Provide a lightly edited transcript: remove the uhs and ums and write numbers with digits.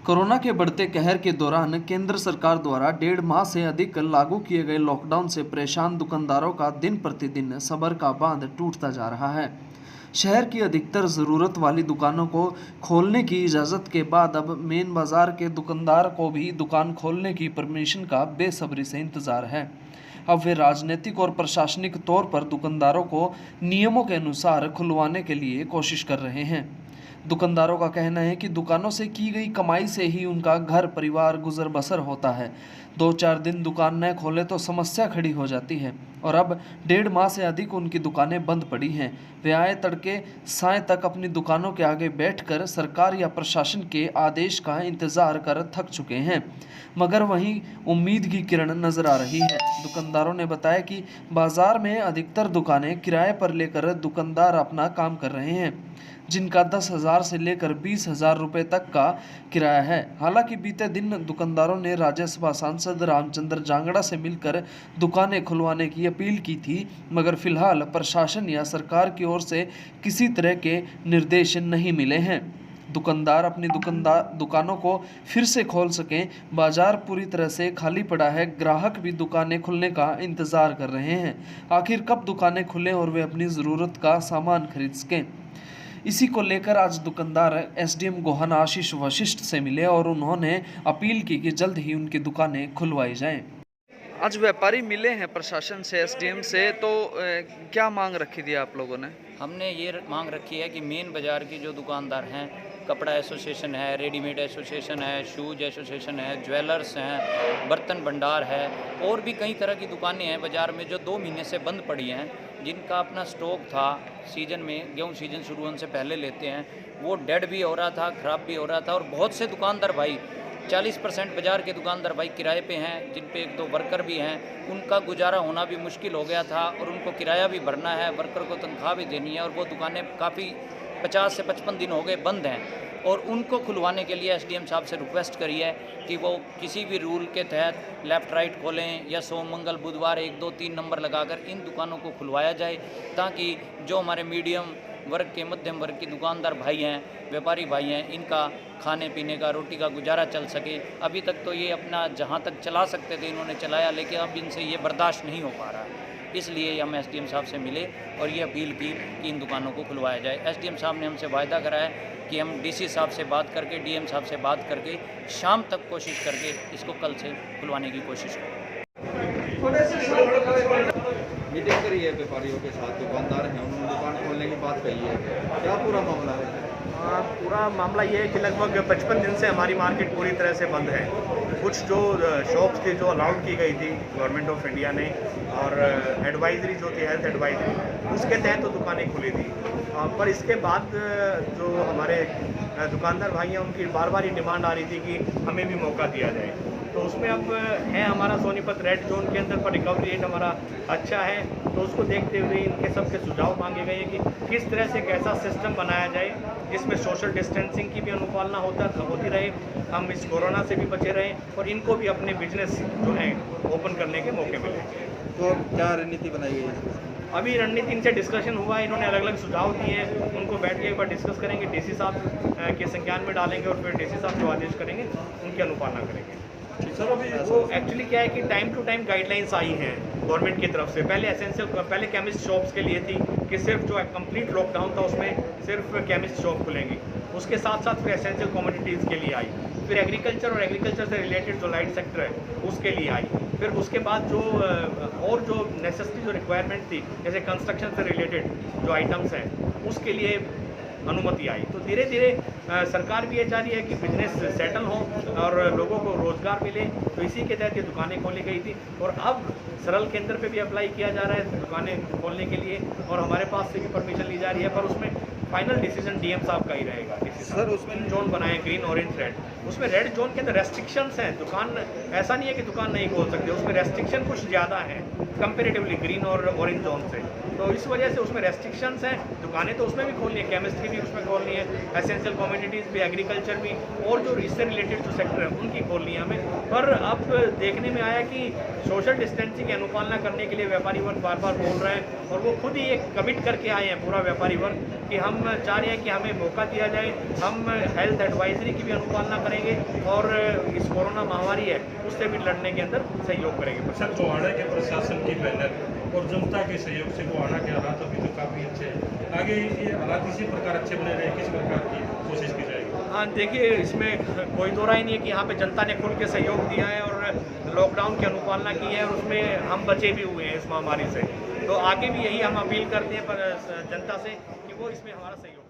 Corona के बढ़ते कहर के दौरान केंद्र सरकार द्वारा 1.5 माह से अधिक लागू किए गए लॉकडाउन से परेशान दुकानदारों का दिन प्रतिदिन सब्र का बांध टूटता जा रहा है। शहर की अधिकतर ज़रूरत वाली दुकानों को खोलने की इजाज़त के बाद अब मेन बाज़ार के दुकानदार को भी दुकान खोलने की परमिशन का बेसब्री से इंतज़ार है। अब वे राजनीतिक और प्रशासनिक तौर पर दुकानदारों को नियमों के अनुसार खुलवाने के लिए कोशिश कर रहे हैं। दुकानदारों का कहना है कि दुकानों से की गई कमाई से ही उनका घर परिवार गुजर बसर होता है। 2-4 दिन दुकान न खोले तो समस्या खड़ी हो जाती है और अब 1.5 माह से अधिक उनकी दुकानें बंद पड़ी हैं। वे आए तड़के साय तक अपनी दुकानों के आगे बैठकर सरकार या प्रशासन के आदेश का इंतजार कर थक चुके हैं, मगर वहीं उम्मीद की किरण नजर आ रही है। दुकानदारों ने बताया कि बाजार में अधिकतर दुकानें किराए पर लेकर दुकानदार अपना काम कर रहे हैं, जिनका 10,000 से लेकर 20,000 रुपये तक का किराया है। हालांकि बीते दिन दुकानदारों ने राज्यसभा सांसद रामचंद्र जांगड़ा से मिलकर दुकानें खुलवाने की अपील की थी, मगर फिलहाल प्रशासन या सरकार की ओर से किसी तरह के निर्देश नहीं मिले हैं। दुकानदार अपनी दुकानों को फिर से खोल सकें। बाजार पूरी तरह से खाली पड़ा है, ग्राहक भी दुकानें खुलने का इंतज़ार कर रहे हैं। आखिर कब दुकानें खुलें और वे अपनी ज़रूरत का सामान खरीद सकें। इसी को लेकर आज दुकानदार एसडीएम गोहाना आशीष वशिष्ठ से मिले और उन्होंने अपील की कि जल्द ही उनकी दुकानें खुलवाई जाएं। आज व्यापारी मिले हैं प्रशासन से, एसडीएम से, तो क्या मांग रखी थी आप लोगों ने? हमने ये मांग रखी है कि मेन बाज़ार की जो दुकानदार हैं, कपड़ा एसोसिएशन है, रेडीमेड एसोसिएशन है, शूज एसोसिएशन है, ज्वेलर्स हैं, बर्तन भंडार है और भी कई तरह की दुकानें हैं बाज़ार में जो 2 महीने से बंद पड़ी हैं, जिनका अपना स्टॉक था सीजन में, गेहूँ सीजन शुरू होने से पहले लेते हैं, वो डेड भी हो रहा था, ख़राब भी हो रहा था। और बहुत से दुकानदार भाई 40% बाज़ार के दुकानदार भाई किराए पे हैं, जिन पे 1-2 वर्कर भी हैं, उनका गुजारा होना भी मुश्किल हो गया था और उनको किराया भी भरना है, वर्कर को तनख्वाह भी देनी है और वो दुकानें काफ़ी 50 से 55 दिन हो गए बंद हैं। और उनको खुलवाने के लिए एसडीएम साहब से रिक्वेस्ट करी है कि वो किसी भी रूल के तहत लेफ़्ट राइट खोलें या सोम मंगल बुधवार 1-2-3 नंबर लगाकर इन दुकानों को खुलवाया जाए, ताकि जो हमारे मीडियम वर्ग के, मध्यम वर्ग की दुकानदार भाई हैं, व्यापारी भाई हैं, इनका खाने पीने का, रोटी का गुजारा चल सके। अभी तक तो ये अपना जहाँ तक चला सकते थे इन्होंने चलाया, लेकिन अब इनसे ये बर्दाश्त नहीं हो पा रहा है। इसलिए हम एसडीएम साहब से मिले और ये अपील की कि इन दुकानों को खुलवाया जाए। एसडीएम साहब ने हमसे वायदा करा है कि हम डीसी साहब से बात करके, डीएम साहब से बात करके शाम तक कोशिश करके इसको कल से खुलवाने की कोशिश करें। मीटिंग करी है व्यापारियों के साथ, दुकानदार हैं, उन्होंने दुकान खोलने की बात कही है, क्या पूरा मामला है? पूरा मामला ये है कि लगभग 55 दिन से हमारी मार्केट पूरी तरह से बंद है। कुछ जो शॉप्स थी जो अलाउड की गई थी गवर्नमेंट ऑफ इंडिया ने और एडवाइजरी जो थी, हेल्थ एडवाइजरी, उसके तहत तो दुकानें खुली थी। पर इसके बाद जो हमारे दुकानदार भाई हैं, उनकी बार बार ये डिमांड आ रही थी कि हमें भी मौका दिया जाए। तो उसमें अब है हमारा सोनीपत रेड जोन के अंदर पर रिकवरी रेट हमारा अच्छा है, तो उसको देखते हुए इनके सबके सुझाव मांगे गए हैं कि किस तरह से एक ऐसा सिस्टम बनाया जाए जिसमें सोशल डिस्टेंसिंग की भी अनुपालना होती रहे, हम इस कोरोना से भी बचे रहें और इनको भी अपने बिजनेस जो है ओपन करने के मौके मिले। तो क्या रणनीति बनाई गई है? अभी रणनीति इनसे डिस्कशन हुआ है, इन्होंने अलग अलग सुझाव दिए हैं, उनको बैठ के एक बार डिस्कस करेंगे, डीसी साहब के संज्ञान में डालेंगे और फिर डीसी साहब जो आदेश करेंगे उनकी अनुपालना करेंगे। सर अभी वो एक्चुअली क्या है कि टाइम टू टाइम गाइडलाइंस आई हैं गवर्नमेंट की तरफ से। पहले केमिस्ट शॉप्स के लिए थी कि सिर्फ जो कंप्लीट लॉकडाउन था उसमें सिर्फ केमिस्ट शॉप खुलेंगी, उसके साथ साथ फिर एसेंशियल कमोडिटीज़ के लिए आई, फिर एग्रीकल्चर और एग्रीकल्चर से रिलेटेड जो लाइट सेक्टर है उसके लिए आई, फिर उसके बाद जो और जो नेसेसिटी जो रिक्वायरमेंट थी जैसे कंस्ट्रक्शन से रिलेटेड जो आइटम्स हैं उसके लिए अनुमति आई। तो धीरे धीरे सरकार भी ये चाह रही है कि बिजनेस सेटल हो और लोगों को रोज़गार मिले, तो इसी के तहत ये दुकानें खोली गई थी और अब सरल केंद्र पे भी अप्लाई किया जा रहा है दुकानें खोलने के लिए और हमारे पास से भी परमिशन ली जा रही है, पर उसमें फाइनल डिसीजन डीएम साहब का ही रहेगा। सर उसमें जोन बनाए ग्रीन, ऑरेंज, रेड, उसमें रेड जोन के अंदर रेस्ट्रिक्शंस हैं, दुकान ऐसा नहीं है कि दुकान नहीं खोल सकते, उसमें रेस्ट्रिक्शन कुछ ज़्यादा हैं कंपेरेटिवली ग्रीन और ऑरेंज जोन से, तो इस वजह से उसमें रेस्ट्रिक्शंस हैं। दुकानें तो उसमें भी खोलनी है, केमिस्ट्री भी उसमें खोलनी है, एसेंशियल कमोडिटीज़ भी, एग्रीकल्चर भी और जो इससे रिलेटेड जो सेक्टर है उनकी खोलनी है हमें। पर अब देखने में आया कि सोशल डिस्टेंसिंग की अनुपालना करने के लिए व्यापारी वर्ग बार बार बोल रहे हैं और वो खुद ही एक कमिट करके आए हैं पूरा व्यापारी वर्ग कि हम हम चाह रहे हैं कि हमें मौका दिया जाए, हम हेल्थ एडवाइजरी की भी अनुपालना करेंगे और इस कोरोना महामारी है उससे भी लड़ने के अंदर सहयोग करेंगे। सर, गोहाना के प्रशासन की मेहनत और जनता के सहयोग से गोहाना के हालात अभी तो काफ़ी अच्छे हैं। आगे ये हालात इसी प्रकार अच्छे बने रहे, किस प्रकार की कोशिश की जाएगी? हाँ, देखिए इसमें कोई दो राय नहीं है कि यहाँ पे जनता ने खुल के सहयोग दिया है और लॉकडाउन की अनुपालना की है और उसमें हम बचे भी हुए हैं इस महामारी से। तो आगे भी यही हम अपील करते हैं पर जनता से कि वो इसमें हमारा सहयोग